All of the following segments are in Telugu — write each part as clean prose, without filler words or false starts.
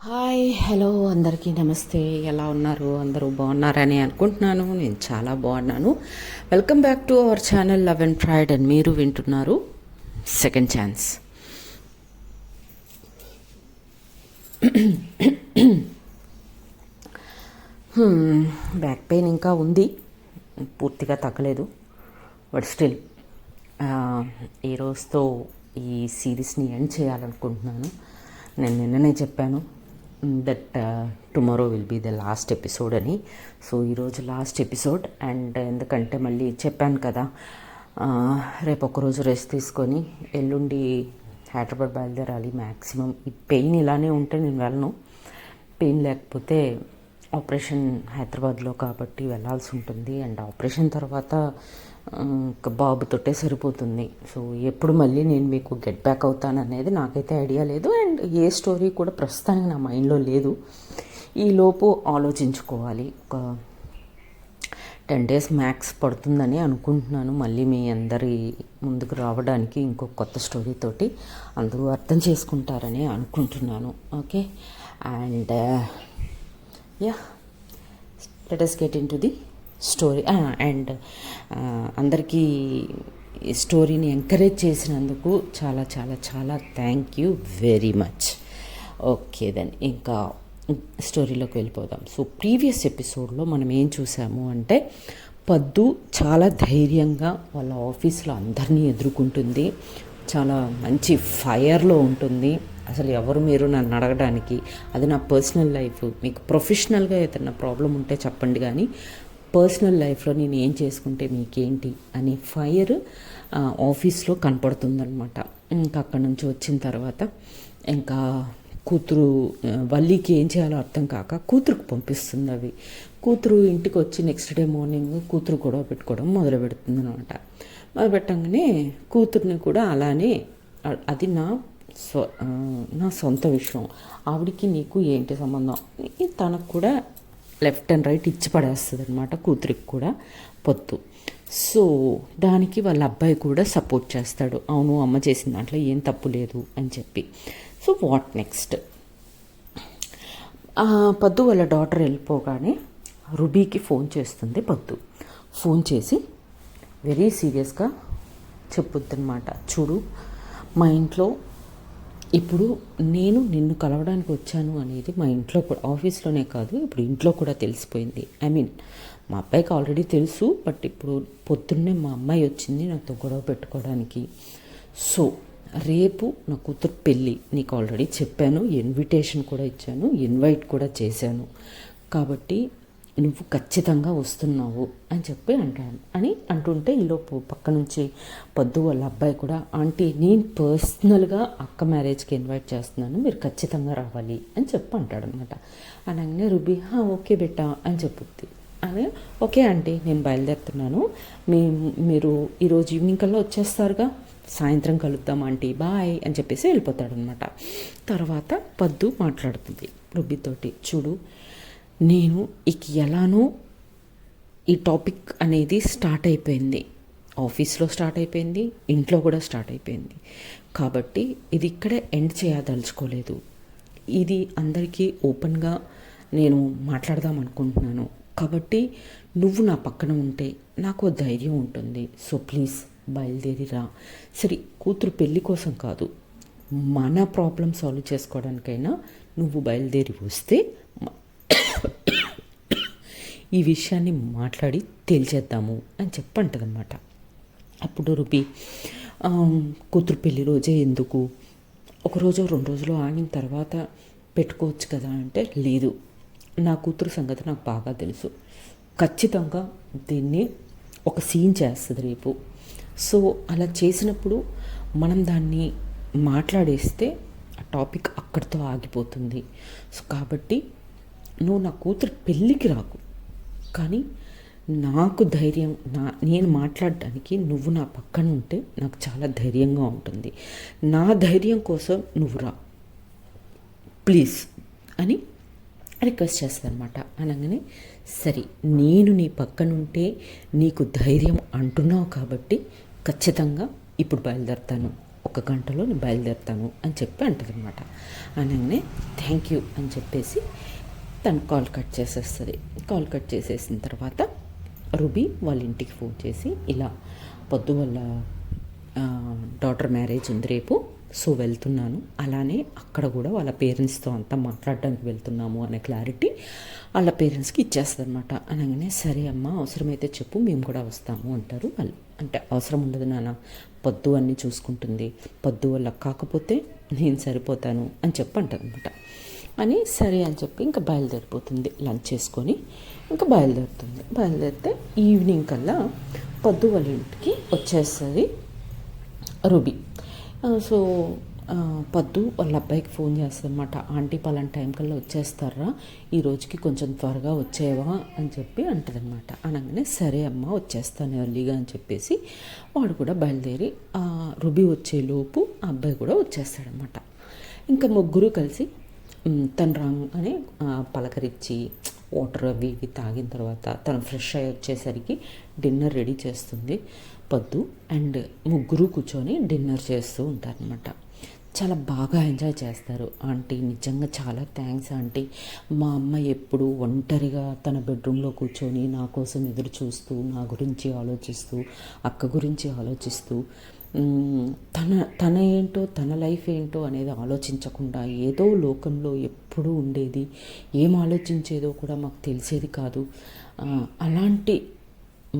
హాయ్ హలో అందరికీ నమస్తే. ఎలా ఉన్నారు? అందరూ బాగున్నారని అనుకుంటున్నాను. నేను చాలా బాగున్నాను. Welcome back to our channel love and pride. And మీరు వింటున్నారు సెకండ్ ఛాన్స్. బ్యాక్ పెయిన్ ఇంకా ఉంది, పూర్తిగా తగ్గలేదు. బట్ స్టిల్ ఈ రోజుతో ఈ సిరీస్ని ఎండ్ చేయాలనుకుంటున్నాను. నేను నిన్ననే చెప్పాను that tomorrow will be the last episode అని. సో ఈరోజు లాస్ట్ ఎపిసోడ్. అండ్ ఎందుకంటే మళ్ళీ చెప్పాను కదా, రేపు ఒక్కరోజు రెస్ట్ తీసుకొని ఎల్లుండి హైదరాబాద్ బయలుదేరాలి. మ్యాక్సిమం ఈ పెయిన్ ఇలానే ఉంటే నేను వెళ్ళను. పెయిన్ లేకపోతే ఆపరేషన్ హైదరాబాద్లో కాబట్టి వెళ్ళాల్సి ఉంటుంది. అండ్ ఆపరేషన్ తర్వాత బాబుతోటే సరిపోతుంది. సో ఎప్పుడు మళ్ళీ నేను మీకు గెట్ బ్యాక్ అవుతాను అనేది నాకైతే ఐడియా లేదు. అండ్ ఏ స్టోరీ కూడా ప్రస్తుతానికి నా మైండ్లో లేదు. ఈలోపు ఆలోచించుకోవాలి. ఒక 10 days మ్యాక్స్ పడుతుందని అనుకుంటున్నాను మళ్ళీ మీ అందరి ముందుకు రావడానికి ఇంకొక కొత్త స్టోరీతోటి. అందరూ అర్థం చేసుకుంటారని అనుకుంటున్నాను. Okay, and yeah, let us get into the story. And అందరికీ ఈ స్టోరీని ఎంకరేజ్ చేసినందుకు చాలా చాలా చాలా thank you very much. Okay then ఇంకా స్టోరీలోకి వెళ్ళిపోదాం. సో ప్రీవియస్ ఎపిసోడ్లో మనం ఏం చూసాము అంటే, పద్దు చాలా ధైర్యంగా వాళ్ళ ఆఫీస్లో అందరినీ ఎదుర్కొంటుంది. చాలా మంచి ఫైర్లో ఉంటుంది. అసలు ఎవరు మీరు నన్ను అడగడానికి, అది నా పర్సనల్ లైఫ్, మీకు ప్రొఫెషనల్గా ఏదైనా ప్రాబ్లం ఉంటే చెప్పండి, కానీ పర్సనల్ లైఫ్లో నేను ఏం చేసుకుంటే మీకేంటి అని ఫైర్ ఆఫీస్లో కనపడుతుందనమాట. ఇంకా అక్కడి నుంచి వచ్చిన తర్వాత ఇంకా కూతురు వల్లికి ఏం చేయాలో అర్థం కాక కూతురుకు పంపిస్తుంది. అవి కూతురు ఇంటికి వచ్చి నెక్స్ట్ డే మార్నింగ్ కూతురు గొడవ పెట్టుకోవడం మొదలు పెడుతుంది అనమాట. మొదలు పెట్టంగానే కూతుర్ని కూడా అలానే, అది నా సొంత విషయం, ఆవిడికి నీకు ఏంటి సంబంధం, తనకు కూడా లెఫ్ట్ అండ్ రైట్ ఇచ్చి పడేస్తుంది అనమాట కూతురికి కూడా పొత్తు. సో దానికి వాళ్ళ అబ్బాయి కూడా సపోర్ట్ చేస్తాడు. అవును, అమ్మ చేసిన దాంట్లో ఏం తప్పు లేదు అని చెప్పి. సో వాట్ నెక్స్ట్, పద్దు వాళ్ళ డాటర్ వెళ్ళిపోగానే రుబీకి ఫోన్ చేస్తుంది పద్దు. ఫోన్ చేసి వెరీ సీరియస్గా చెప్పుద్ది అనమాట, చూడు మా ఇంట్లో ఇప్పుడు నేను నిన్ను కలవడానికి వచ్చాను అనేది మా ఇంట్లో కూడా, ఆఫీస్లోనే కాదు ఇప్పుడు ఇంట్లో కూడా తెలిసిపోయింది. మా అబ్బాయికి ఆల్రెడీ తెలుసు, బట్ ఇప్పుడు పొద్దున్నే మా అమ్మాయి వచ్చింది నాతో గొడవ పెట్టుకోవడానికి. సో రేపు నా కూతురు పెళ్ళి, నీకు ఆల్రెడీ చెప్పాను, ఇన్విటేషన్ కూడా ఇచ్చాను, ఇన్వైట్ కూడా చేశాను, కాబట్టి నువ్వు ఖచ్చితంగా వస్తున్నావు అని చెప్పి అంటుంటే ఈలోపు పక్క నుంచి పొద్దు వాళ్ళ అబ్బాయి కూడా, ఆంటీ నేను పర్సనల్గా అక్క మ్యారేజ్కి ఇన్వైట్ చేస్తున్నాను, మీరు ఖచ్చితంగా రావాలి అని చెప్పి అంటాడనమాట. అనగానే రుబీ ఓకే బెట్టా అని చెప్పుద్ది. అని ఓకే ఆంటీ నేను బయలుదేరుతున్నాను, మీరు ఈరోజు ఈవినింగ్ కల్లా వచ్చేస్తారుగా, సాయంత్రం కలుద్దాం ఆంటీ బాయ్ అని చెప్పేసి వెళ్ళిపోతాడనమాట. తర్వాత పద్దు మాట్లాడుతుంది రుబీతోటి, చూడు నేను ఇక ఎలానో ఈ టాపిక్ అనేది స్టార్ట్ అయిపోయింది, ఆఫీస్లో స్టార్ట్ అయిపోయింది, ఇంట్లో కూడా స్టార్ట్ అయిపోయింది, కాబట్టి ఇది ఇక్కడే ఎండ్ చేయదలుచుకోలేదు. ఇది అందరికీ ఓపెన్గా నేను మాట్లాడదాం అనుకుంటున్నాను, కాబట్టి నువ్వు నా పక్కన ఉంటే నాకు ధైర్యం ఉంటుంది. సో ప్లీజ్ బయలుదేరిరా. సరే కూతురు పెళ్ళి కోసం కాదు, మన ప్రాబ్లం సాల్వ్ చేసుకోవడానికైనా నువ్వు బయలుదేరి వస్తే ఈ విషయాన్ని మాట్లాడి తేల్చేద్దాము అని చెప్పంటదనమాట. అప్పుడు రుబీ, కూతురు పెళ్లి రోజే ఎందుకు, ఒకరోజు 2 రోజులు ఆగిన తర్వాత పెట్టుకోవచ్చు కదా అంటే, లేదు నా కూతురు సంగతి నాకు బాగా తెలుసు, ఖచ్చితంగా దీన్ని ఒక సీన్ చేస్తుంది రేపు. సో అలా చేసినప్పుడు మనం దాన్ని మాట్లాడేస్తే ఆ టాపిక్ అక్కడితో ఆగిపోతుంది. సో కాబట్టి నువ్వు నా కూతురు పెళ్ళికి రాకు, కానీ నాకు ధైర్యం, నేను మాట్లాడడానికి నువ్వు నా పక్కన ఉంటే నాకు చాలా ధైర్యంగా ఉంటుంది, నా ధైర్యం కోసం నువ్వు రా ప్లీజ్ అని రిక్వెస్ట్ చేస్తుంది అనమాట. అనగానే సరే నేను నీ పక్కనుంటే నీకు ధైర్యం అంటున్నావు కాబట్టి ఖచ్చితంగా ఇప్పుడు బయలుదేరుతాను, 1 గంటలో నేను బయలుదేరుతాను అని చెప్పి అంటదనమాట. అనగానే థ్యాంక్ యూ అని చెప్పేసి తను కాల్ కట్ చేసేస్తుంది. కాల్ కట్ చేసేసిన తర్వాత రుబీ వాళ్ళ ఇంటికి ఫోన్ చేసి ఇలా పొద్దు వాళ్ళ డాటర్ మ్యారేజ్ ఉంది రేపు, సో వెళ్తున్నాను, అలానే అక్కడ కూడా వాళ్ళ పేరెంట్స్తో అంతా మాట్లాడడానికి వెళ్తున్నాము అనే క్లారిటీ వాళ్ళ పేరెంట్స్కి ఇచ్చేస్తుంది అనమాట. అనగానే సరే అమ్మ అవసరమైతే చెప్పు మేము కూడా వస్తాము అంటారు వాళ్ళు. అంటే అవసరం ఉండదు నాన్న, పొద్దు అన్నీ చూసుకుంటుంది, పొద్దు వల్ల కాకపోతే నేను సరిపోతాను అని చెప్పి అంటారు అనమాట. అని సరే అని చెప్పి ఇంకా బయలుదేరిపోతుంది, లంచ్ చేసుకొని ఇంకా బయలుదేరుతుంది. బయలుదేరితే ఈవినింగ్ కల్లా పొద్దు వాళ్ళ ఇంటికి వచ్చేస్తుంది రుబీ. సో పొద్దు వాళ్ళ అబ్బాయికి ఫోన్ చేస్తుంది అనమాట. ఆంటీ పలానా టైం కల్లా వచ్చేస్తారా, ఈ రోజుకి కొంచెం త్వరగా వచ్చేవా అని చెప్పి అంటదనమాట. అనగానే సరే అమ్మ వచ్చేస్తాను ఎర్లీగా అని చెప్పేసి వాడు కూడా బయలుదేరి రుబీ వచ్చేలోపు ఆ అబ్బాయి కూడా వచ్చేస్తాడనమాట. ఇంకా ముగ్గురు కలిసి తను రాగానే పలకరించి వాటర్ అవి ఇవి తాగిన తర్వాత తను ఫ్రెష్ అయ్యి వచ్చేసరికి డిన్నర్ రెడీ చేస్తుంది పొద్దు. అండ్ ముగ్గురు కూర్చొని డిన్నర్ చేస్తూ ఉంటారనమాట. చాలా బాగా ఎంజాయ్ చేస్తారు. ఆంటీ నిజంగా చాలా థ్యాంక్స్ ఆంటీ, మా అమ్మ ఎప్పుడు ఒంటరిగా తన బెడ్రూమ్లో కూర్చొని నా కోసం ఎదురు చూస్తూ, నా గురించి ఆలోచిస్తూ, అక్క గురించి ఆలోచిస్తూ, తన ఏంటో తన లైఫ్ ఏంటో అనేది ఆలోచించకుండా ఏదో లోకంలో ఎప్పుడూ ఉండేది, ఏం ఆలోచించేదో కూడా మాకు తెలిసేది కాదు. అలాంటి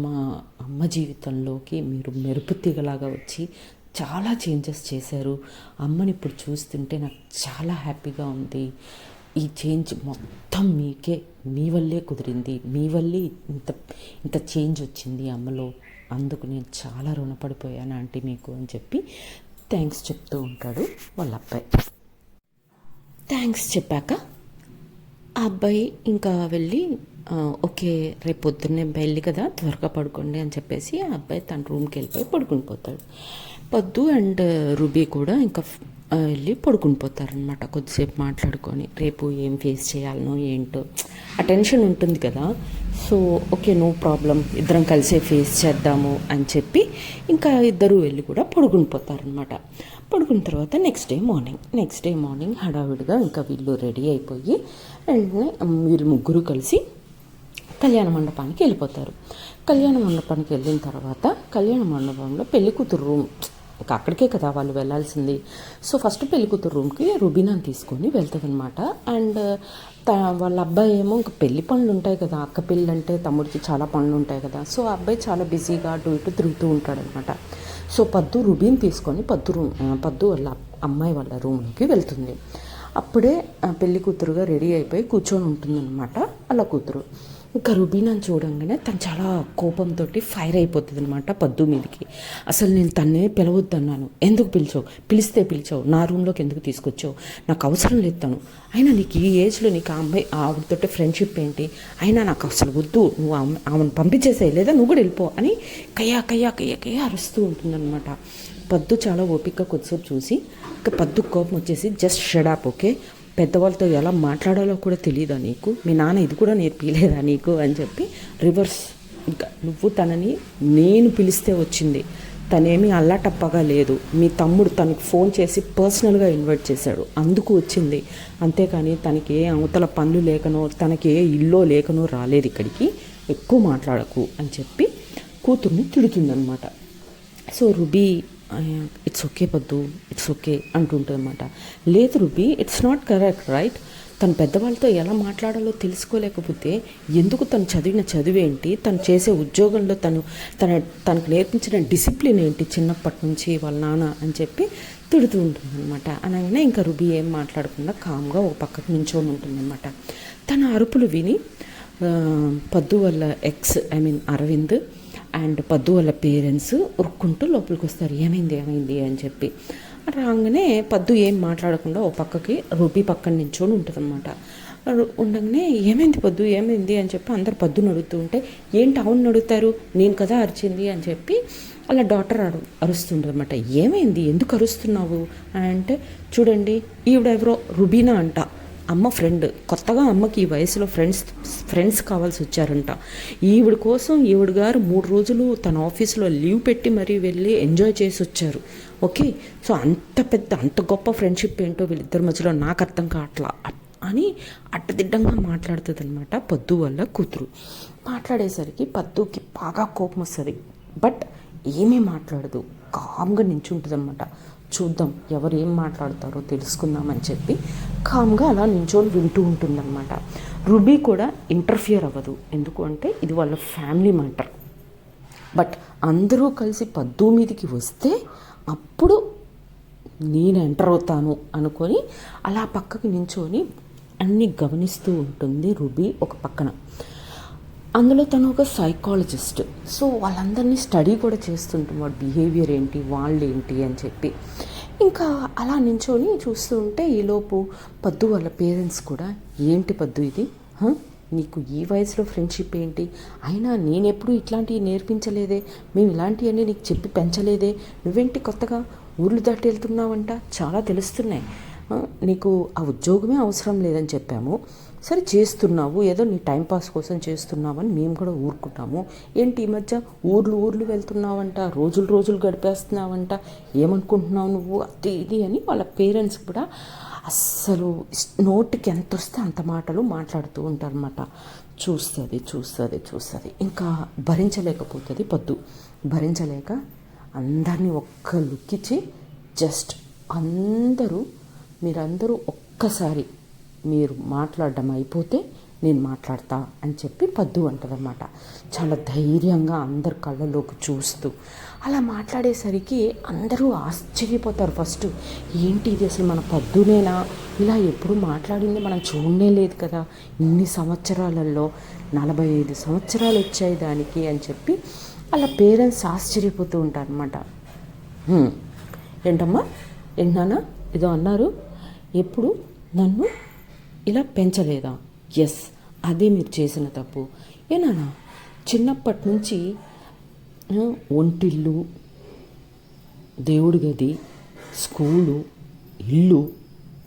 మా అమ్మ జీవితంలోకి మీరు మెరుపు తీగలాగా వచ్చి చాలా చేంజెస్ చేశారు. అమ్మని ఇప్పుడు చూస్తుంటే నాకు చాలా హ్యాపీగా ఉంది. ఈ చేంజ్ మొత్తం మీకే, మీ వల్లే కుదిరింది, మీ వల్లే ఇంత చేంజ్ వచ్చింది అమ్మలో, అందుకు నేను చాలా రుణపడిపోయాను ఆంటీ మీకు అని చెప్పి థ్యాంక్స్ చెప్తూ ఉంటాడు వాళ్ళ అబ్బాయి. థ్యాంక్స్ చెప్పాక ఆ అబ్బాయి ఇంకా వెళ్ళి ఓకే రేపు పొద్దున్నే బయలుది కదా త్వరగా పడుకోండి అని చెప్పేసి ఆ అబ్బాయి తన రూమ్కి వెళ్ళిపోయి పడుకుని పోతాడు. పొద్దు అండ్ రుబీ కూడా ఇంకా వెళ్ళి పడుకుని పోతారనమాట. కొద్దిసేపు మాట్లాడుకొని రేపు ఏం ఫేస్ చేయాలనో ఏంటో ఆ టెన్షన్ ఉంటుంది కదా. సో ఓకే నో ప్రాబ్లం, ఇద్దరం కలిసే ఫేస్ చేద్దాము అని చెప్పి ఇంకా ఇద్దరు వెళ్ళి కూడా పడుకుని పోతారనమాట. పడుకున్న తర్వాత నెక్స్ట్ డే మార్నింగ్ హడావిడిగా ఇంకా వీళ్ళు రెడీ అయిపోయి వెంటనే వీళ్ళు ముగ్గురు కలిసి కళ్యాణ మండపానికి వెళ్ళిపోతారు. కళ్యాణ మండపానికి వెళ్ళిన తర్వాత కళ్యాణ మండపంలో పెళ్లి కూతురు రూమ్, ఇంకా అక్కడికే కదా వాళ్ళు వెళ్ళాల్సింది. సో ఫస్ట్ పెళ్లి కూతురు రూమ్కి రుబీనాని తీసుకొని వెళ్తుంది అనమాట. అండ్ వాళ్ళ అబ్బాయి ఏమో ఇంకా పెళ్లి పనులు ఉంటాయి కదా, అక్క పెళ్ళి అంటే తమ్ముడికి చాలా పనులు ఉంటాయి కదా. సో ఆ అబ్బాయి చాలా బిజీగా అటు ఇటు తిరుగుతూ ఉంటాడనమాట. సో పొద్దు రుబీని తీసుకొని పొద్దు వాళ్ళ అమ్మాయి వాళ్ళ రూమ్లోకి వెళ్తుంది. అప్పుడే పెళ్లి కూతురుగా రెడీ అయిపోయి కూర్చొని ఉంటుందన్నమాట వాళ్ళ కూతురు. ఇంకా రుబీనాని చూడంగానే తను చాలా కోపంతో ఫైర్ అయిపోతుంది అనమాట పొద్దు మీదకి. అసలు నేను తన్నే పిలవద్దన్నాను, ఎందుకు పిలిస్తే పిలిచావు, నా రూమ్లోకి ఎందుకు తీసుకొచ్చావు, నాకు అవసరం లేదు తను, అయినా నీకు ఈ ఏజ్లో నీకు ఆ అమ్మాయి ఆవిడతోటి ఫ్రెండ్షిప్ ఏంటి, అయినా నాకు అసలు వద్దు, నువ్వు ఆమెను పంపించేసేయి లేదా నువ్వు కూడా వెళ్ళిపో అని కయ్యా అరుస్తూ ఉంటుందన్నమాట. పొద్దు చాలా ఓపికగా కొద్దిసేపు చూసి ఇంకా పొద్దు కోపం వచ్చేసి జస్ట్ షడప్, ఓకే పెద్దవాళ్ళతో ఎలా మాట్లాడాలో కూడా తెలియదా నీకు, మీ నాన్న ఇది కూడా నేర్పిలేదా నీకు అని చెప్పి రివర్స్. ఇంకా నువ్వు తనని నేను పిలిస్తే వచ్చింది, తనేమీ అల్లాటప్పగా లేదు, మీ తమ్ముడు తనకి ఫోన్ చేసి పర్సనల్గా ఇన్వైట్ చేశాడు అందుకు వచ్చింది, అంతేకాని తనకి ఏ అవతల పనులు లేకనో తనకి ఏ ఇల్లో లేకనో రాలేదు ఇక్కడికి, ఎక్కువ మాట్లాడకు అని చెప్పి కూతుర్ని తిడుతుందనమాట. సో రుబీ ఇట్స్ ఓకే పొద్దు, ఇట్స్ ఓకే అంటుంటుంది అనమాట. లేదు ruby, it's not correct right, తను పెద్దవాళ్ళతో ఎలా మాట్లాడాలో తెలుసుకోలేకపోతే ఎందుకు తను చదివిన చదువేంటి, తను చేసే ఉద్యోగంలో తనకు నేర్పించిన డిసిప్లిన్ ఏంటి చిన్నప్పటి నుంచి వాళ్ళ నాన్న అని చెప్పి తిడుతూ ఉంటుంది అనమాట. అనగానే ఇంకా రుబీ ఏం మాట్లాడకుండా కామ్గా ఒక పక్కకు నించొని ఉంటుందన్నమాట. తన అరుపులు విని పొద్దు వాళ్ళ అరవింద్ అండ్ పొద్దు వాళ్ళ పేరెంట్స్ ఉరుక్కుంటూ లోపలికి వస్తారు. ఏమైంది అని చెప్పి రాగానే పొద్దు ఏం మాట్లాడకుండా ఓ పక్కకి రుబీ పక్కన నించొని ఉంటుందన్నమాట. ఉండగానే ఏమైంది పొద్దు ఏమైంది అని చెప్పి అందరు పొద్దును అడుగుతూ ఉంటే ఏంటి అవును అడుగుతారు, నేను కదా అరిచింది అని చెప్పి అలా డాటర్ అరుస్తుండదన్నమాట. ఏమైంది ఎందుకు అరుస్తున్నావు అని అంటే చూడండి ఈవిడెవరో రుబీనా అంట, అమ్మ ఫ్రెండ్, కొత్తగా అమ్మకి ఈ వయసులో ఫ్రెండ్స్ కావాల్సి వచ్చారంట. ఈవిడ కోసం ఈవిడ గారు 3 రోజులు తన ఆఫీస్లో లీవ్ పెట్టి మరీ వెళ్ళి ఎంజాయ్ చేసి వచ్చారు. ఓకే, సో అంత గొప్ప ఫ్రెండ్షిప్ ఏంటో వీళ్ళిద్దరి మధ్యలో నాకు అర్థం కావట్లా అని అడ్డదిడ్డంగా మాట్లాడుతుంది అనమాట పద్దు వల్ల కూతురు. మాట్లాడేసరికి పద్దుకి బాగా కోపం వస్తుంది. బట్ ఏమీ మాట్లాడదు, కామ్గా నించుంటుంది అనమాట. చూద్దాం ఎవరు ఏం మాట్లాడతారో తెలుసుకుందామని చెప్పి కామ్గా అలా నించొని వింటూ ఉంటుందన్నమాట. రుబీ కూడా ఇంటర్ఫియర్ అవ్వదు, ఎందుకు అంటే ఇది వాళ్ళ ఫ్యామిలీ మ్యాటర్. బట్ అందరూ కలిసి పద్దు మీదకి వస్తే అప్పుడు నేను ఎంటర్ అవుతాను అనుకొని అలా పక్కకి నించొని అన్నీ గమనిస్తూ ఉంటుంది రుబీ ఒక పక్కన. అందులో తను ఒక సైకాలజిస్ట్, సో వాళ్ళందరినీ స్టడీ కూడా చేస్తుంటాం, వాడు బిహేవియర్ ఏంటి, వాళ్ళు ఏంటి అని చెప్పి. ఇంకా అలా నించొని చూస్తూ ఉంటే ఈలోపు పద్దు వాళ్ళ పేరెంట్స్ కూడా, ఏంటి పద్దు ఇది, నీకు ఈ వయసులో ఫ్రెండ్షిప్ ఏంటి, అయినా నేనెప్పుడు ఇట్లాంటివి నేర్పించలేదే, మేము ఇలాంటివన్నీ నీకు చెప్పి పెంచలేదే, నువ్వేంటి కొత్తగా ఊర్లు దాటి వెళ్తున్నావంట, చాలా తెలుస్తున్నాయి, నీకు ఆ ఉద్యోగమే అవసరం లేదని చెప్పాము, సరే చేస్తున్నావు, ఏదో నీ టైంపాస్ కోసం చేస్తున్నావని మేము కూడా ఊరుకుంటాము, ఏంటి ఈ మధ్య ఊర్లు వెళ్తున్నావంట, రోజులు గడిపేస్తున్నావంట, ఏమనుకుంటున్నావు నువ్వు, అది ఇది అని వాళ్ళ పేరెంట్స్ కూడా అస్సలు నోటికి ఎంత వస్తే అంత మాటలు మాట్లాడుతూ ఉంటారన్నమాట. చూస్తుంది ఇంకా భరించలేకపోతుంది పద్దు. భరించలేక అందరినీ ఒక్క లుక్ ఇచ్చి, జస్ట్ మీరందరూ ఒక్కసారి మీరు మాట్లాడడం అయిపోతే నేను మాట్లాడతా అని చెప్పి పద్దు అంటదన్నమాట. చాలా ధైర్యంగా అందరు కళ్ళలోకి చూస్తూ అలా మాట్లాడేసరికి అందరూ ఆశ్చర్యపోతారు. ఫస్ట్ ఏంటి ఇది, అసలు మన పద్దునేనా, ఇలా ఎప్పుడు మాట్లాడింది మనం చూడనే లేదు కదా, ఇన్ని సంవత్సరాలలో 45 సంవత్సరాలు వచ్చాయి దానికి అని చెప్పి అలా పేరెంట్స్ ఆశ్చర్యపోతూ ఉంటారనమాట. ఏంటమ్మా, ఏంటన్నా ఏదో అన్నారు, ఎప్పుడు నన్ను ఇలా పెంచలేదా, ఎస్ అదే మీరు చేసిన తప్పు. ఏనా చిన్నప్పటి నుంచి ఒంటిల్లు, దేవుడి గది, స్కూలు, ఇల్లు,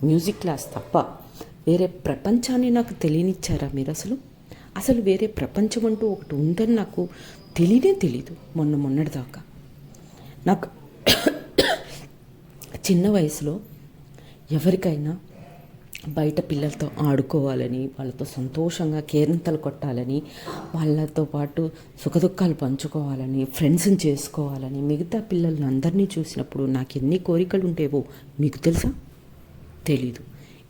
మ్యూజిక్ క్లాస్ తప్ప వేరే ప్రపంచాన్ని నాకు తెలియనిచ్చారా మీరు? అసలు వేరే ప్రపంచం అంటూ ఒకటి ఉందని నాకు తెలీదు మొన్నటిదాకా. నాకు చిన్న వయసులో ఎవరికైనా బయట పిల్లలతో ఆడుకోవాలని, వాళ్ళతో సంతోషంగా కేరింతలు కొట్టాలని, వాళ్ళతో పాటు సుఖదుఖాలు పంచుకోవాలని, ఫ్రెండ్స్ని చేసుకోవాలని, మిగతా పిల్లల్ని అందరినీ చూసినప్పుడు నాకు ఎన్ని కోరికలు ఉండేవో మీకు తెలుసా? తెలీదు.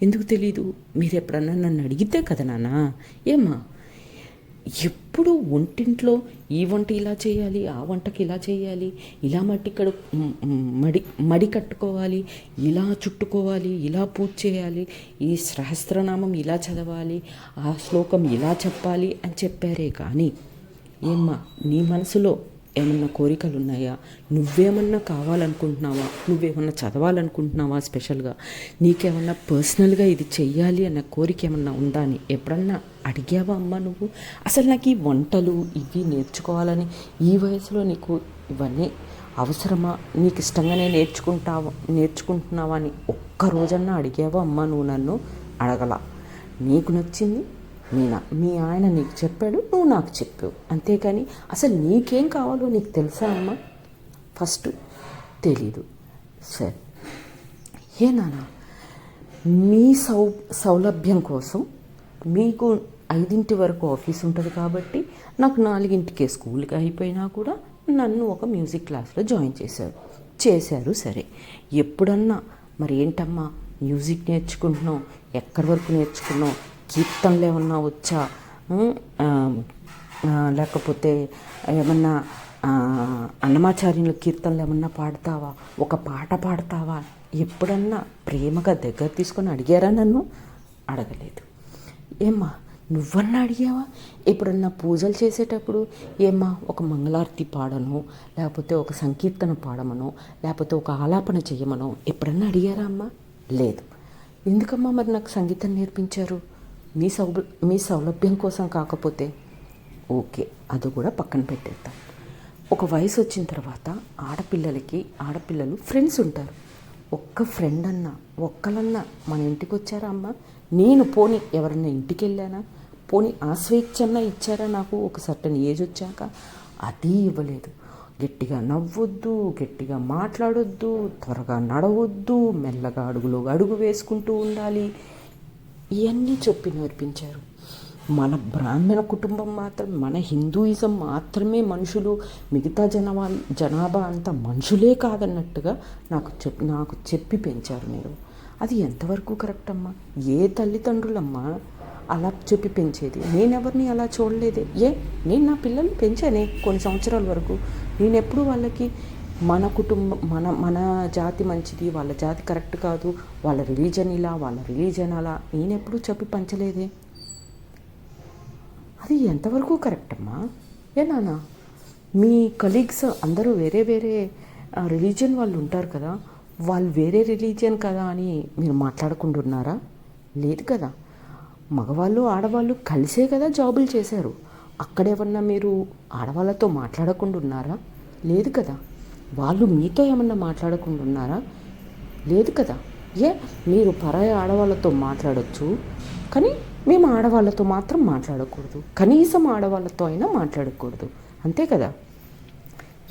ఎందుకు తెలీదు? మీరు ఎప్పుడన్నా నన్ను అడిగితే కదా నాన్న. ఏమ్మా, ఎప్పుడు వంటింట్లో ఈ వంట ఇలా చేయాలి, ఆ వంటకి ఇలా చేయాలి, ఇలా మడి కట్టుకోవాలి, ఇలా చుట్టుకోవాలి, ఇలా పూజ చేయాలి, ఈ సహస్రనామం ఇలా చదవాలి, ఆ శ్లోకం ఇలా చెప్పాలి అని చెప్పారే కానీ, ఏమ్మా నీ మనసులో ఏమన్నా కోరికలు ఉన్నాయా? నువ్వేమన్నా కావాలనుకుంటున్నావా? నువ్వేమన్నా చదవాలనుకుంటున్నావా? స్పెషల్గా నీకేమన్నా పర్సనల్గా ఇది చెయ్యాలి అన్న కోరిక ఏమన్నా ఉందా అని ఎప్పుడన్నా అడిగావా అమ్మ నువ్వు? అసలు నాకు ఈ వంటలు ఇవి నేర్చుకోవాలని ఈ వయసులో నీకు ఇవన్నీ అవసరమా? నీకు ఇష్టంగానే నేర్చుకుంటున్నావా అని ఒక్కరోజన్నా అడిగావా అమ్మ నువ్వు? నన్ను అడగల. నీకు నచ్చింది మీ ఆయన నీకు చెప్పాడు, నువ్వు నాకు చెప్పావు, అంతేకాని అసలు నీకేం కావాలో నీకు తెలుసా అమ్మ? ఫస్ట్ తెలీదు. సరే ఏ నాన్న, మీ సౌలభ్యం కోసం మీకు 5 వరకు ఆఫీస్ ఉంటుంది కాబట్టి నాకు 4 స్కూల్కి అయిపోయినా కూడా నన్ను ఒక మ్యూజిక్ క్లాస్లో జాయిన్ చేశారు. సరే, ఎప్పుడన్నా మరి ఏంటమ్మా మ్యూజిక్ నేర్చుకుంటున్నావు, ఎక్కడి వరకు నేర్చుకున్నావు, కీర్తనలు ఏమన్నా వచ్చా, లేకపోతే ఏమన్నా అన్నమాచార్యుల కీర్తనలు ఏమన్నా పాడతావా, ఒక పాట పాడతావా, ఎప్పుడన్నా ప్రేమగా దగ్గర తీసుకొని అడిగారా నన్ను? అడగలేదు. ఏమ్మా నువ్వన్నా అడిగావా? ఎప్పుడన్నా పూజలు చేసేటప్పుడు ఏమ్మా ఒక మంగళారతి పాడను, లేకపోతే ఒక సంకీర్తన పాడమనో, లేకపోతే ఒక ఆలాపన చేయమనో ఎప్పుడన్నా అడిగారా అమ్మా? లేదు. ఎందుకమ్మా మరి నాకు సంగీతం నేర్పించారు? మీ సౌలభ్యం కోసం కాకపోతే ఓకే, అది కూడా పక్కన పెట్టేద్దాం. ఒక వయసు వచ్చిన తర్వాత ఆడపిల్లలు ఫ్రెండ్స్ ఉంటారు. ఒక్క ఫ్రెండ్ అన్నా ఒక్కలన్నా మన ఇంటికి వచ్చారా అమ్మ? నేను పోనీ ఎవరన్నా ఇంటికి వెళ్ళానా? పోనీ ఆ స్వేచ్ఛన్నా ఇచ్చారా నాకు ఒక సర్టన్ ఏజ్ వచ్చాక? అది ఇవ్వలేదు. గట్టిగా నవ్వొద్దు, గట్టిగా మాట్లాడొద్దు, త్వరగా నడవద్దు, మెల్లగా అడుగులో అడుగు వేసుకుంటూ ఉండాలి, ఇవన్నీ చెప్పి నేర్పించారు. మన బ్రాహ్మణ కుటుంబం మాత్రం, మన హిందూయిజం మాత్రమే మనుషులు, మిగతా జనాభా అంతా మనుషులే కాదన్నట్టుగా నాకు చెప్పి పెంచారు మీరు. అది ఎంతవరకు కరెక్ట్ అమ్మా? ఏ తల్లిదండ్రులమ్మా అలా చెప్పి పెంచేది? నేనెవరిని అలా చూడలేదే. నేను నా పిల్లల్ని పెంచానే కొన్ని సంవత్సరాల వరకు. నేనెప్పుడు వాళ్ళకి మన కుటుంబం మన జాతి మంచిది, వాళ్ళ జాతి కరెక్ట్ కాదు, వాళ్ళ రిలీజన్ ఇలా, వాళ్ళ రిలీజన్ అలా నేనెప్పుడు చెప్పి పంచలేదే. అది ఎంతవరకు కరెక్ట్ అమ్మా? నాన్న, మీ కలీగ్స్ అందరూ వేరే వేరే రిలీజియన్ వాళ్ళు ఉంటారు కదా, వాళ్ళు వేరే రిలీజియన్ కదా అని మీరు మాట్లాడుకుంటున్నారా? లేదు కదా. మగవాళ్ళు ఆడవాళ్ళు కలిసే కదా జాబులు చేశారు. అక్కడేమన్నా మీరు ఆడవాళ్ళతో మాట్లాడకుండా ఉన్నారా? లేదు కదా. వాళ్ళు మీతో ఏమన్నా మాట్లాడకుండా ఉన్నారా? లేదు కదా. మీరు పరాయి ఆడవాళ్ళతో మాట్లాడొచ్చు, కానీ మేము ఆడవాళ్ళతో మాత్రం మాట్లాడకూడదు, కనీసం ఆడవాళ్ళతో అయినా మాట్లాడకూడదు, అంతే కదా.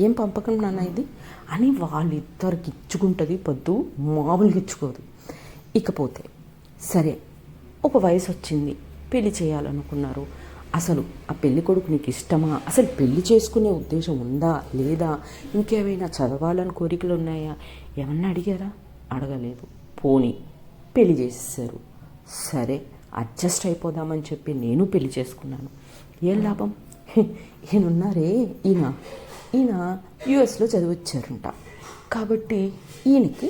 ఏం పంపకం నాన్న ఇది అని వాళ్ళిద్దరికి ఇచ్చుకుంటుంది పొద్దు, మామూలుగా ఇచ్చుకోదు. ఇకపోతే సరే, ఒక వయసు వచ్చింది, పెళ్లి చేయాలనుకున్నారు. అసలు ఆ పెళ్లి కొడుకు నీకు ఇష్టమా? అసలు పెళ్లి చేసుకునే ఉద్దేశం ఉందా లేదా? ఇంకేమైనా చదవాలని కోరికలు ఉన్నాయా? ఏమన్నా అడిగారా? అడగలేదు. పోనీ పెళ్లి చేసేసారు. సరే, అడ్జస్ట్ అయిపోదామని చెప్పి నేను పెళ్లి చేసుకున్నాను. ఏం లాభం? ఈయనున్నారే, ఈయన యుఎస్లో చదివొచ్చారంట. కాబట్టి ఈయనకి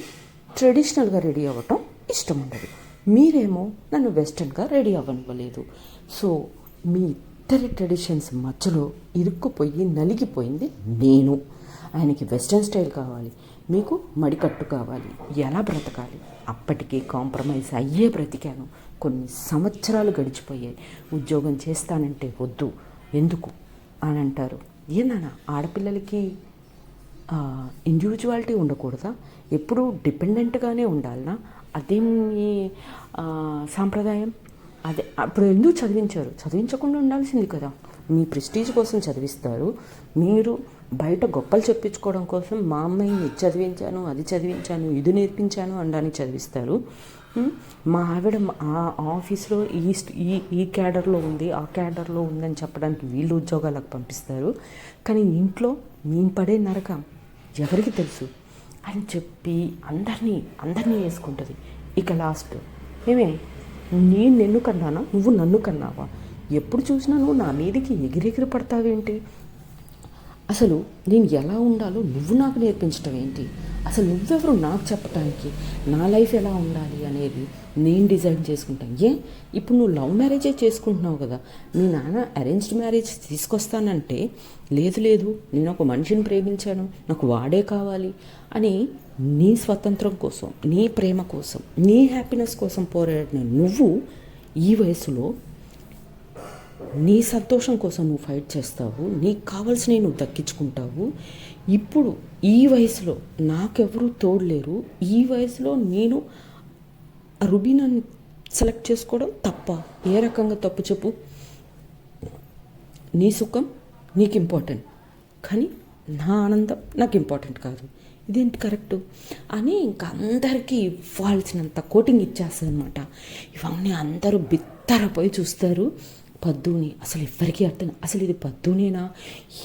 ట్రెడిషనల్గా రెడీ అవ్వటం ఇష్టం ఉండదు. మీరేమో నన్ను వెస్టర్న్గా రెడీ అవ్వనివ్వలేదు. సో మీ ఇద్దరి ట్రెడిషన్స్ మధ్యలో ఇరుక్కుపోయి నలిగిపోయింది నేను. ఆయనకి వెస్టర్న్ స్టైల్ కావాలి, మీకు మడికట్టు కావాలి. ఎలా బ్రతకాలి? అప్పటికి కాంప్రమైజ్ అయ్యే బ్రతికాను. కొన్ని సంవత్సరాలు గడిచిపోయాయి. ఉద్యోగం చేస్తానంటే వద్దు, ఎందుకు అని అంటారు. ఏనా ఆడపిల్లలకి ఇండివిజువాలిటీ ఉండకూడదా? ఎప్పుడూ డిపెండెంట్గానే ఉండాలనా? అదేం మీ సాంప్రదాయం? అదే అప్పుడు ఎందుకు చదివించారు? చదివించకుండా ఉండాల్సింది కదా. మీ ప్రెస్టీజ్ కోసం చదివిస్తారు. మీరు బయట గొప్పలు చెప్పించుకోవడం కోసం మా అమ్మాయిని ఇది చదివించాను, అది చదివించాను, ఇది నేర్పించాను అనడానికి చదివిస్తారు. మా ఆవిడ ఆ ఆఫీస్లో ఈ క్యాడర్లో ఉంది, ఆ క్యాడర్లో ఉందని చెప్పడానికి వీళ్ళు ఉద్యోగాలకు పంపిస్తారు. కానీ ఇంట్లో నేను పడే నరకం ఎవరికి తెలుసు అని చెప్పి అందరినీ వేసుకుంటుంది. ఇక లాస్ట్ నేను నిన్ను కన్నానా, నువ్వు నన్ను కన్నావా? ఎప్పుడు చూసినా నువ్వు నా మీదకి ఎగిరెగిరి పడతావేంటి? అసలు నేను ఎలా ఉండాలో నువ్వు నాకు నేర్పించడం ఏంటి? అసలు నువ్వెవరు నాకు చెప్పడానికి? నా లైఫ్ ఎలా ఉండాలి అనేది నేను డిజైన్ చేసుకుంటాను. ఇప్పుడు నువ్వు లవ్ మ్యారేజే చేసుకుంటున్నావు కదా. మీ నాన్న అరేంజ్డ్ మ్యారేజ్ తీసుకొస్తానంటే లేదు నేను ఒక మనిషిని ప్రేమించాను, నాకు వాడే కావాలి అని నీ స్వతంత్రం కోసం, నీ ప్రేమ కోసం, నీ హ్యాపీనెస్ కోసం పోరాడిన నువ్వు ఈ వయసులో నీ సంతోషం కోసం నువ్వు ఫైట్ చేస్తావు, నీకు కావాల్సినవి నువ్వు దక్కించుకుంటావు. ఇప్పుడు ఈ వయసులో నాకెవరూ తోడలేరు, ఈ వయసులో నేను రుబీనాని సెలెక్ట్ చేసుకోవడం తప్ప? ఏ రకంగా తప్పు చెప్పు? నీ సుఖం నీకు ఇంపార్టెంట్, కానీ నా ఆనందం నాకు ఇంపార్టెంట్ కాదు. ఇదేంటి కరెక్టు అని ఇంకా అందరికీ ఇవ్వాల్సినంత కోటింగ్ ఇచ్చేస్తుంది అనమాట. ఇవన్నీ అందరూ బిత్తరపోయి చూస్తారు పద్దుని. అసలు ఎవరికీ అర్థం, అసలు ఇది పద్దునేనా,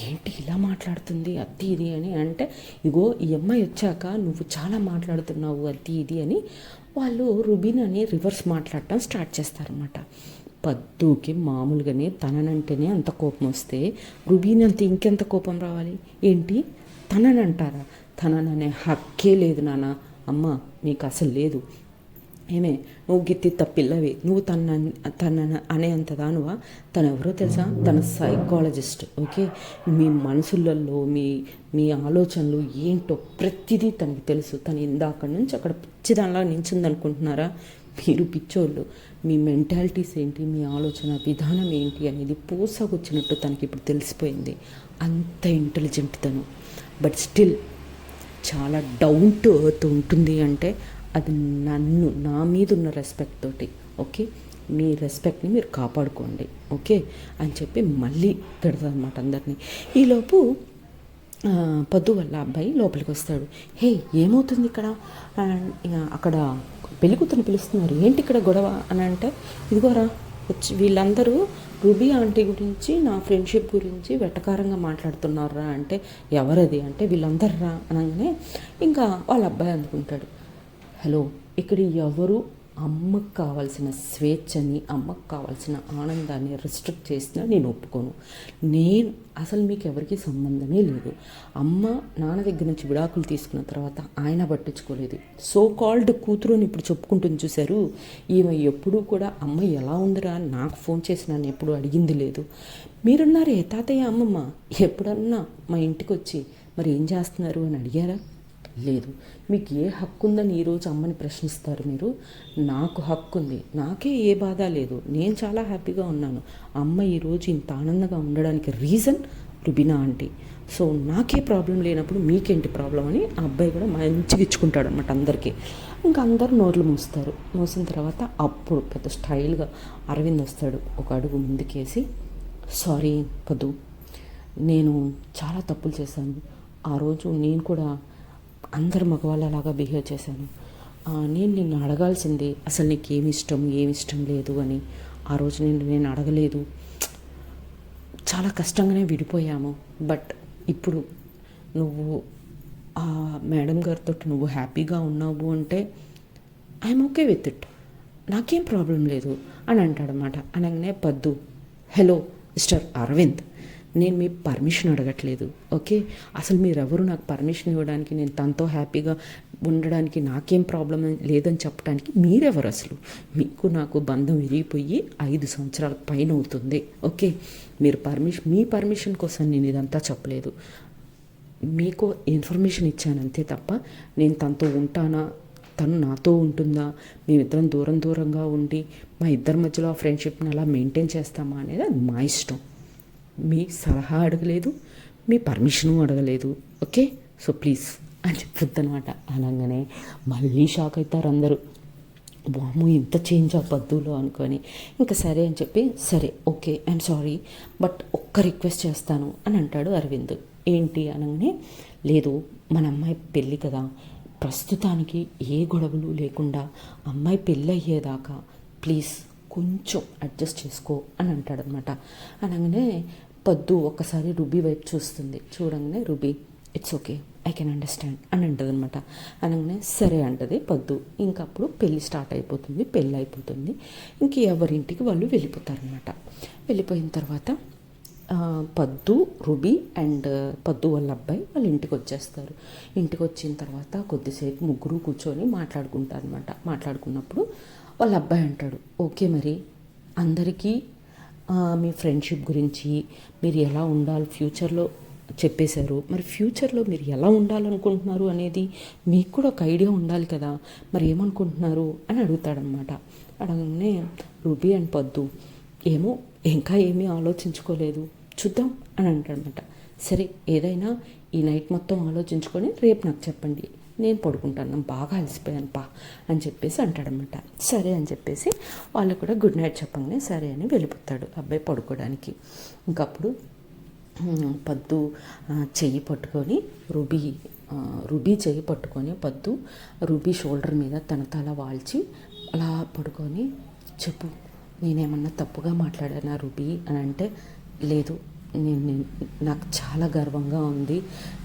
ఏంటి ఇలా మాట్లాడుతుంది అది ఇది అని. అంటే ఇగో ఈ అమ్మాయి వచ్చాక నువ్వు చాలా మాట్లాడుతున్నావు అది ఇది అని వాళ్ళు రుబీనాని రివర్స్ మాట్లాడటం స్టార్ట్ చేస్తారనమాట. పద్దుకి మామూలుగానే తననంటేనే అంత కోపం వస్తే రుబీనంత ఇంకెంత కోపం రావాలి? ఏంటి తననంటారా? తనననే హక్కే లేదు నాన్న. అమ్మ మీకు అసలు లేదు. నువ్వు గిత్తి తప్పిల్లవి, నువ్వు తన అనే అంత దానువా? తను ఎవరో తెలుసా? తన సైకాలజిస్ట్. ఓకే, మీ మనసులలో మీ ఆలోచనలు ఏంటో ప్రతిదీ తనకి తెలుసు. తను ఇందాక నుంచి అక్కడ పిచ్చిదానిలా నించుంది అనుకుంటున్నారా? మీరు పిచ్చోళ్ళు. మీ మెంటాలిటీస్ ఏంటి, మీ ఆలోచన విధానం ఏంటి అనేది పూసగొచ్చినట్టు తనకి ఇప్పుడు తెలిసిపోయింది. అంత ఇంటెలిజెంట్ తను. బట్ స్టిల్ చాలా డౌన్ టు ఎర్త్ ఉంటుంది అంటే అది నా మీద ఉన్న రెస్పెక్ట్ తోటి. ఓకే, మీ రెస్పెక్ట్ని మీరు కాపాడుకోండి ఓకే అని చెప్పి మళ్ళీ తిడతారు అనమాట అందరినీ. ఈలోపు పొద్దు వల్ల అబ్బాయి లోపలికి వస్తాడు. హే, ఏమవుతుంది ఇక్కడ? అక్కడ పెళ్లి కూతురుని పిలుస్తున్నారు, ఏంటి ఇక్కడ గొడవ అని అంటే, ఇదిగోరా వచ్చి వీళ్ళందరూ రూబీ ఆంటీ గురించి నా ఫ్రెండ్షిప్ గురించి వెటకారంగా మాట్లాడుతున్నారా అంటే, ఎవరది అంటే వీళ్ళందర్రా అనగానే ఇంకా వాళ్ళ అబ్బాయి అనుకుంటాడు, హలో ఇక్కడ ఎవరు అమ్మకు కావాల్సిన స్వేచ్ఛని, అమ్మకు కావాల్సిన ఆనందాన్ని రెస్ట్రిక్ట్ చేసినా నేను ఒప్పుకోను. నేను అసలు మీకు ఎవరికి సంబంధమే లేదు. అమ్మ నాన్న దగ్గర నుంచి విడాకులు తీసుకున్న తర్వాత ఆయన పట్టించుకోలేదు. సో కాల్డ్ కూతురు అని ఇప్పుడు చెప్పుకుంటుంది చూశారు, ఈమె ఎప్పుడూ కూడా అమ్మ ఎలా ఉందిరా అని నాకు ఫోన్ చేసి నన్ను ఎప్పుడు అడిగింది లేదు. మీరున్నారే తాతయ్య అమ్మమ్మ, ఎప్పుడన్నా మా ఇంటికి వచ్చి మరి ఏం చేస్తున్నారు అని అడిగారా? లేదు. మీకు ఏ హక్కు ఉందని ఈరోజు అమ్మని ప్రశ్నిస్తారు మీరు? నాకు హక్కు ఉంది, నాకే ఏ బాధ లేదు, నేను చాలా హ్యాపీగా ఉన్నాను. అమ్మ ఈరోజు ఇంత ఆనందంగా ఉండడానికి రీజన్ రుబీనా ఆంటీ. సో నాకే ప్రాబ్లం లేనప్పుడు మీకేంటి ప్రాబ్లం అని ఆ అబ్బాయి కూడా మంచిగా ఇచ్చుకుంటాడు అనమాట అందరికీ. ఇంకా అందరు నోర్లు మూస్తారు. మూసిన తర్వాత అప్పుడు పెద్ద స్టైల్గా అరవింద్ వస్తాడు, ఒక అడుగు ముందుకేసి, సారీ పదు, నేను చాలా తప్పులు చేశాను. ఆ రోజు నేను కూడా అందరు మగవాళ్ళలాగా బిహేవ్ చేశాను. నేను నిన్ను అడగాల్సింది అసలు నీకు ఏమి ఇష్టం లేదు అని. ఆ రోజు నేను అడగలేదు. చాలా కష్టంగానే విడిపోయాము. బట్ ఇప్పుడు నువ్వు ఆ మేడం గారితో నువ్వు హ్యాపీగా ఉన్నావు అంటే ఐఎమ్ ఓకే విత్ ఇట్, నాకేం ప్రాబ్లం లేదు అని అంటాడనమాట. అనగానే పద్దు, హలో మిస్టర్ అరవింద్, నేను మీ పర్మిషన్ అడగట్లేదు ఓకే. అసలు మీరెవరు నాకు పర్మిషన్ ఇవ్వడానికి, నేను తనతో హ్యాపీగా ఉండడానికి నాకేం ప్రాబ్లం లేదని చెప్పడానికి మీరెవరు? అసలు మీకు నాకు బంధం విరిగిపోయి 5 సంవత్సరాల పైన అవుతుంది ఓకే. మీరు మీ పర్మిషన్ కోసం నేను ఇదంతా చెప్పలేదు, మీకు ఇన్ఫర్మేషన్ ఇచ్చాను అంతే తప్ప నేను తనతో ఉంటానా, తను నాతో ఉంటుందా, మేమిద్దరం దూరంగా ఉండి మా ఇద్దరి మధ్యలో ఆ ఫ్రెండ్షిప్ని అలా మెయింటైన్ చేస్తామా అనేది అది మా ఇష్టం. మీ సలహా అడగలేదు, మీ పర్మిషను అడగలేదు ఓకే. సో ప్లీజ్ అని చెప్పొద్దు అనమాట. అనగానే మళ్ళీ షాక్ అవుతారు అందరూ, వాము ఇంత చేంజ్ అవ్వద్దులో అనుకొని. ఇంకా సరే అని చెప్పి, సరే ఓకే ఐఎమ్ సారీ బట్ ఒక్క రిక్వెస్ట్ చేస్తాను అని అంటాడు అరవింద్. ఏంటి అనగానే, లేదు మన అమ్మాయి పెళ్ళి కదా, ప్రస్తుతానికి ఏ గొడవలు లేకుండా అమ్మాయి పెళ్ళి అయ్యేదాకా ప్లీజ్ కొంచెం అడ్జస్ట్ చేసుకో అని అంటాడనమాట. అనగానే పద్దు ఒక్కసారి రుబీ వైపు చూస్తుంది. చూడంగానే ruby, it's okay I can understand అని అంటుంది అనమాట. అనగానే సరే అంటది పద్దు. ఇంకప్పుడు పెళ్ళి స్టార్ట్ అయిపోతుంది, పెళ్ళి అయిపోతుంది. ఇంక ఎవరింటికి వాళ్ళు వెళ్ళిపోతారనమాట. వెళ్ళిపోయిన తర్వాత పద్దు, రుబీ అండ్ పద్దు వాళ్ళ అబ్బాయి వాళ్ళ ఇంటికి వచ్చేస్తారు. ఇంటికి వచ్చిన తర్వాత కొద్దిసేపు ముగ్గురు కూర్చొని మాట్లాడుకుంటారు అనమాట. మాట్లాడుకున్నప్పుడు వాళ్ళ అబ్బాయి అంటాడు, ఓకే మరి అందరికీ మీ ఫ్రెండ్షిప్ గురించి మీరు ఎలా ఉండాలి ఫ్యూచర్లో చెప్పేశారు, మరి ఫ్యూచర్లో మీరు ఎలా ఉండాలనుకుంటున్నారు అనేది మీకు కూడా ఒక ఐడియా ఉండాలి కదా, మరి ఏమనుకుంటున్నారు అని అడుగుతాడనమాట. అడగగానే రుబీ అండ్ పద్దు, ఏమో ఇంకా ఏమీ ఆలోచించుకోలేదు, చూద్దాం అని అంటాడనమాట. సరే ఏదైనా ఈ నైట్ మొత్తం ఆలోచించుకొని రేపు నాకు చెప్పండి, నేను పడుకుంటాను, నేను బాగా అలసిపోయాను అని చెప్పేసి అంటాడనమాట. సరే అని చెప్పేసి వాళ్ళు కూడా గుడ్ నైట్ చెప్పగానే సరే అని వెళ్ళిపోతాడు అబ్బాయి పడుకోవడానికి. ఇంకప్పుడు పద్దు చెయ్యి పట్టుకొని రుబీ చెయ్యి పట్టుకొని పద్దు రుబీ షోల్డర్ మీద తన తల వాల్చి అలా పడుకొని, చెప్పు నేనేమన్నా తప్పుగా మాట్లాడానా రుబీ అని అంటే, లేదు నాకు చాలా గర్వంగా ఉంది,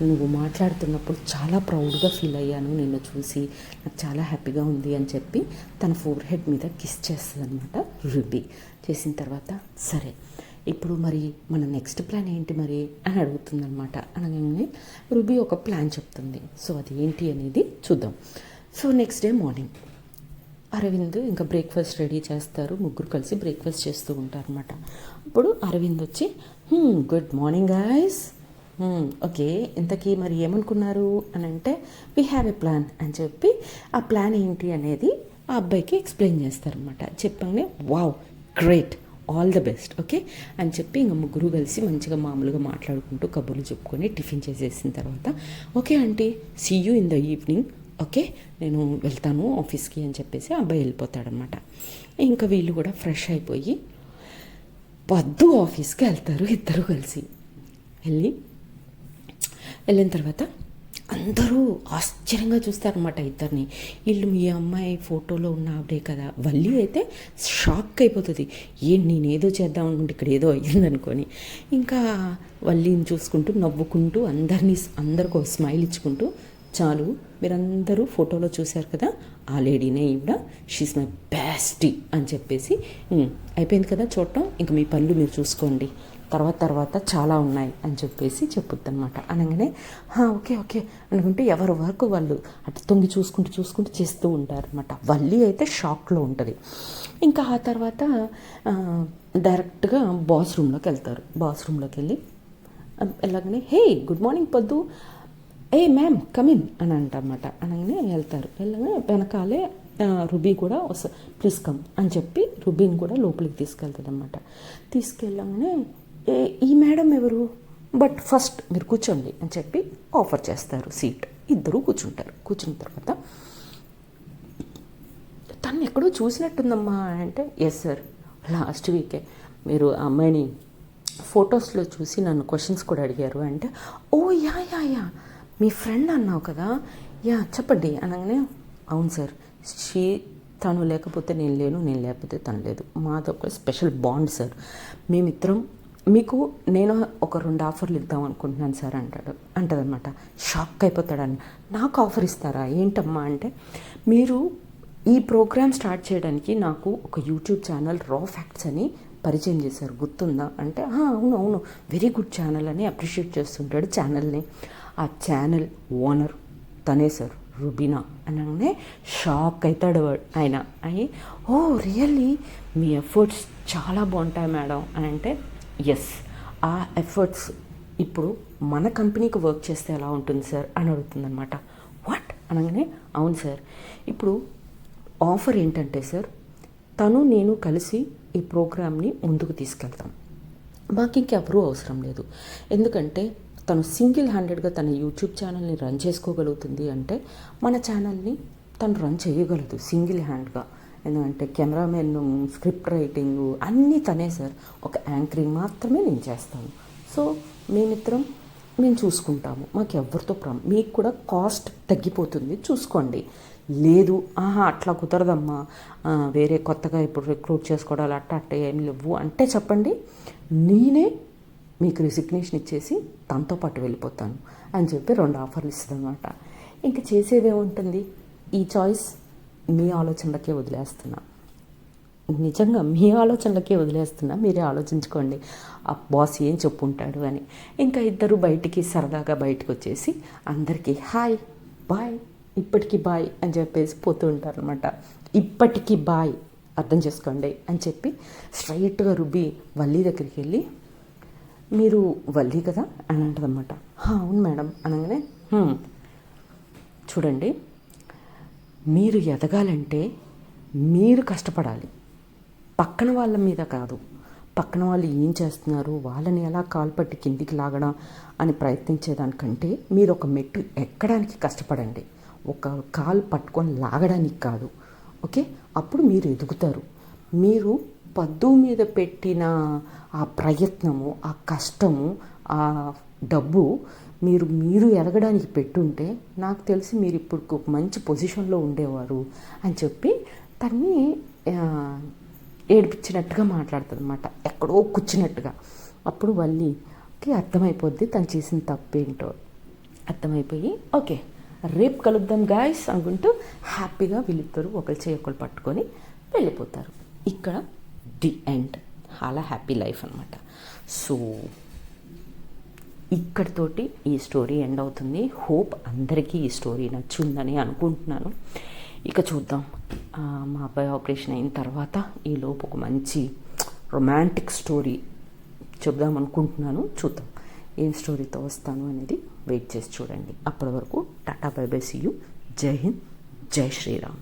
నువ్వు మాట్లాడుతున్నప్పుడు చాలా ప్రౌడ్గా ఫీల్ అయ్యాను నిన్ను చూసి, నాకు చాలా హ్యాపీగా ఉంది అని చెప్పి తన ఫోర్ హెడ్ మీద కిస్ చేస్తుంది అనమాట రుబీ. చేసిన తర్వాత సరే ఇప్పుడు మరి మన నెక్స్ట్ ప్లాన్ ఏంటి మరి అని అడుగుతుంది అనమాట. అనగానే రుబీ ఒక ప్లాన్ చెప్తుంది. సో అది ఏంటి అనేది చూద్దాం. So next day morning Aravind ఇంకా బ్రేక్ఫాస్ట్ రెడీ చేస్తారు, ముగ్గురు కలిసి బ్రేక్ఫాస్ట్ చేస్తూ ఉంటారు అనమాట. అప్పుడు అరవింద్ వచ్చి, గుడ్ మార్నింగ్ గాయ్స్, ఓకే ఇంతకీ మరి ఏమనుకున్నారు అని అంటే, వీ హ్యావ్ ఎ ప్లాన్ అని చెప్పి ఆ ప్లాన్ ఏంటి అనేది ఆ అబ్బాయికి ఎక్స్ప్లెయిన్ చేస్తారనమాట. చెప్పగానే wow great all the best okay అని చెప్పి ఇంకా ముగ్గురు కలిసి మంచిగా మామూలుగా మాట్లాడుకుంటూ కబుర్లు చెప్పుకొని టిఫిన్ చేసేసిన తర్వాత okay aunty see you in the evening okay నేను వెళ్తాను ఆఫీస్కి అని చెప్పేసి అబ్బాయి వెళ్ళిపోతాడనమాట. ఇంకా వీళ్ళు కూడా ఫ్రెష్ అయిపోయి పొద్దు ఆఫీస్కి వెళ్తారు ఇద్దరు కలిసి. వెళ్ళిన తర్వాత అందరూ ఆశ్చర్యంగా చూస్తారనమాట ఇద్దరిని. వీళ్ళు మీ అమ్మాయి ఫోటోలో ఉన్న ఆవిడే కదా. వల్లి అయితే షాక్ అయిపోతుంది, నేనేదో చేద్దాం అనుకుంటే ఇక్కడ ఏదో అయ్యిందనుకొని. ఇంకా వల్లిని చూసుకుంటూ నవ్వుకుంటూ అందరికీ స్మైల్ ఇచ్చుకుంటూ, చాలు మీరందరూ ఫోటోలో చూశారు కదా, ఆ లేడీనే ఈవిడ, షీస్ మై బెస్టీ అని చెప్పేసి అయిపోయింది కదా చూడటం, ఇంకా మీ పనులు మీరు చూసుకోండి, తర్వాత చాలా ఉన్నాయి అని చెప్పేసి చెప్పుద్ది అనమాట. అనగానే ఓకే ఓకే అనుకుంటే ఎవరి వరకు వాళ్ళు అటు తొంగి చూసుకుంటూ చేస్తూ ఉంటారు అనమాట. వల్లి అయితే షాక్లో ఉంటుంది. ఇంకా ఆ తర్వాత డైరెక్ట్గా బాస్ రూమ్లోకి వెళ్తారు. బాస్ రూమ్లోకి వెళ్ళగానే హే గుడ్ మార్నింగ్ పొద్దు, మ్యామ్ కమిన్ అని అంటన్నమాట. అనగానే వెళ్ళగానే వెనకాలే రుబీ కూడా ప్లీజ్ కమ్ అని చెప్పి రుబీని కూడా లోపలికి తీసుకెళ్తుంది అనమాట. తీసుకెళ్ళగానే ఈ మేడం ఎవరు, బట్ ఫస్ట్ మీరు కూర్చోండి అని చెప్పి ఆఫర్ చేస్తారు సీట్. ఇద్దరు కూర్చుంటారు. కూర్చున్న తర్వాత తను ఎక్కడో చూసినట్టుందమ్మా అంటే, ఎస్ సార్ లాస్ట్ వీకే మీరు ఆ అమ్మాయిని ఫొటోస్లో చూసి నన్ను క్వశ్చన్స్ కూడా అడిగారు అంటే, ఓ యా మీ ఫ్రెండ్ అన్నావు కదా, యా చెప్పండి అనగానే, అవును సార్ తను లేకపోతే నేను లేను, నేను లేకపోతే తను లేదు, మాది ఒక స్పెషల్ బాండ్ సార్, మేమిద్దరం మీకు నేను ఒక 2 ఆఫర్లు ఇద్దాం అనుకుంటున్నాను సార్ అంటదనమాట. షాక్ అయిపోతాడని, నాకు ఆఫర్ ఇస్తారా ఏంటమ్మా అంటే, మీరు ఈ ప్రోగ్రామ్ స్టార్ట్ చేయడానికి నాకు ఒక యూట్యూబ్ ఛానల్ రా ఫ్యాక్ట్స్ అని పరిచయం చేశారు, గుర్తుందా అంటే, అవును వెరీ గుడ్ ఛానల్ అని అప్రిషియేట్ చేస్తుంటాడు ఛానల్ని. ఆ ఛానల్ ఓనర్ తనే సార్, రుబీనా అనగానే షాక్ అవుతాడు ఆయన. ఓ రియల్లీ మీ ఎఫర్ట్స్ చాలా బాగుంటాయి మేడం అని అంటే, ఎస్ ఆ ఎఫర్ట్స్ ఇప్పుడు మన కంపెనీకి వర్క్ చేస్తే ఎలా ఉంటుంది సార్ అని అడుగుతుందనమాట. వాట్ అనగానే, అవును సార్ ఇప్పుడు ఆఫర్ ఏంటంటే సార్, నేను కలిసి ఈ ప్రోగ్రామ్ని ముందుకు తీసుకెళ్తాం, మాకు ఇంకెవరూ అవసరం లేదు, ఎందుకంటే తను సింగిల్ హ్యాండెడ్గా తన యూట్యూబ్ ఛానల్ని రన్ చేసుకోగలుగుతుంది అంటే మన ఛానల్ని తను రన్ చేయగలదు సింగిల్ హ్యాండ్గా. ఎందుకంటే కెమెరామెన్, స్క్రిప్ట్ రైటింగ్ అన్నీ తనే సార్, ఒక యాంకరింగ్ మాత్రమే నేను చేస్తాను. సో మేము చూసుకుంటాము, మాకు ఎవరితో మీకు కూడా కాస్ట్ తగ్గిపోతుంది చూసుకోండి. లేదు అట్లా కుదరదమ్మా, వేరే కొత్తగా ఇప్పుడు రిక్రూట్ చేసుకోవడాలు అట్ట ఏమి లేవు అంటే చెప్పండి, నేనే మీకు రిసిగ్నేషన్ ఇచ్చేసి తనతో పాటు వెళ్ళిపోతాను అని చెప్పి 2 ఆఫర్లు ఇస్తుంది అనమాట. ఇంకా చేసేదేముంటుంది, ఈ చాయిస్ మీ ఆలోచనలకే వదిలేస్తున్నా, నిజంగా మీ ఆలోచనలకే వదిలేస్తున్నా, మీరే ఆలోచించుకోండి ఆ బాస్ ఏం చెప్పుంటాడు అని. ఇంకా ఇద్దరు సరదాగా బయటకు వచ్చేసి అందరికీ హాయ్ బాయ్, ఇప్పటికీ బాయ్ అని చెప్పేసి పోతూ ఉంటారు అనమాట. ఇప్పటికీ బాయ్ అర్థం చేసుకోండి అని చెప్పి స్ట్రైట్గా రుబీ వల్లి దగ్గరికి వెళ్ళి, మీరు వల్లి కదా అని అంటదన్నమాట. అవును మేడం అనగానే, చూడండి మీరు ఎదగాలంటే మీరు కష్టపడాలి, పక్కన వాళ్ళ మీద కాదు. పక్కన వాళ్ళు ఏం చేస్తున్నారు, వాళ్ళని ఎలా కాలుపట్టి కిందికి లాగడం అని ప్రయత్నించేదానికంటే మీరు ఒక మెట్టు ఎక్కడానికి కష్టపడండి, ఒక కాలు పట్టుకొని లాగడానికి కాదు. ఓకే, అప్పుడు మీరు ఎదుగుతారు. మీరు పద్దు మీద పెట్టిన ఆ ప్రయత్నము, ఆ కష్టము, ఆ డబ్బు మీరు ఎదగడానికి పెట్టుంటే నాకు తెలిసి మీరు ఇప్పుడు ఒక మంచి పొజిషన్లో ఉండేవారు అని చెప్పి తన్ని ఏడిపించినట్టుగా మాట్లాడుతుంది అనమాట, ఎక్కడో కూర్చున్నట్టుగా. అప్పుడు వల్లికి అర్థమైపోద్ది తను చేసిన తప్పేంటో. అర్థమైపోయి ఓకే రేపు కలుద్దాం గాయస్ అనుకుంటూ హ్యాపీగా వీళ్ళిద్దరూ ఒకరి చేయి ఒకరు పట్టుకొని వెళ్ళిపోతారు. ఇక్కడ ది ఎండ్, చాలా హ్యాపీ లైఫ్ అనమాట. సో ఇక్కడితోటి ఈ స్టోరీ ఎండ్ అవుతుంది. హోప్ అందరికీ ఈ స్టోరీ నచ్చుందని అనుకుంటున్నాను. ఇక చూద్దాం, మా అబ్బాయి ఆపరేషన్ అయిన తర్వాత ఈలోపు ఒక మంచి రొమాంటిక్ స్టోరీ చెప్దాం అనుకుంటున్నాను. చూద్దాం ఏం స్టోరీతో వస్తాను అనేది వెయిట్ చేసి చూడండి. అప్పటి వరకు tata bye bye, see you, జై హింద్, జై శ్రీరామ్.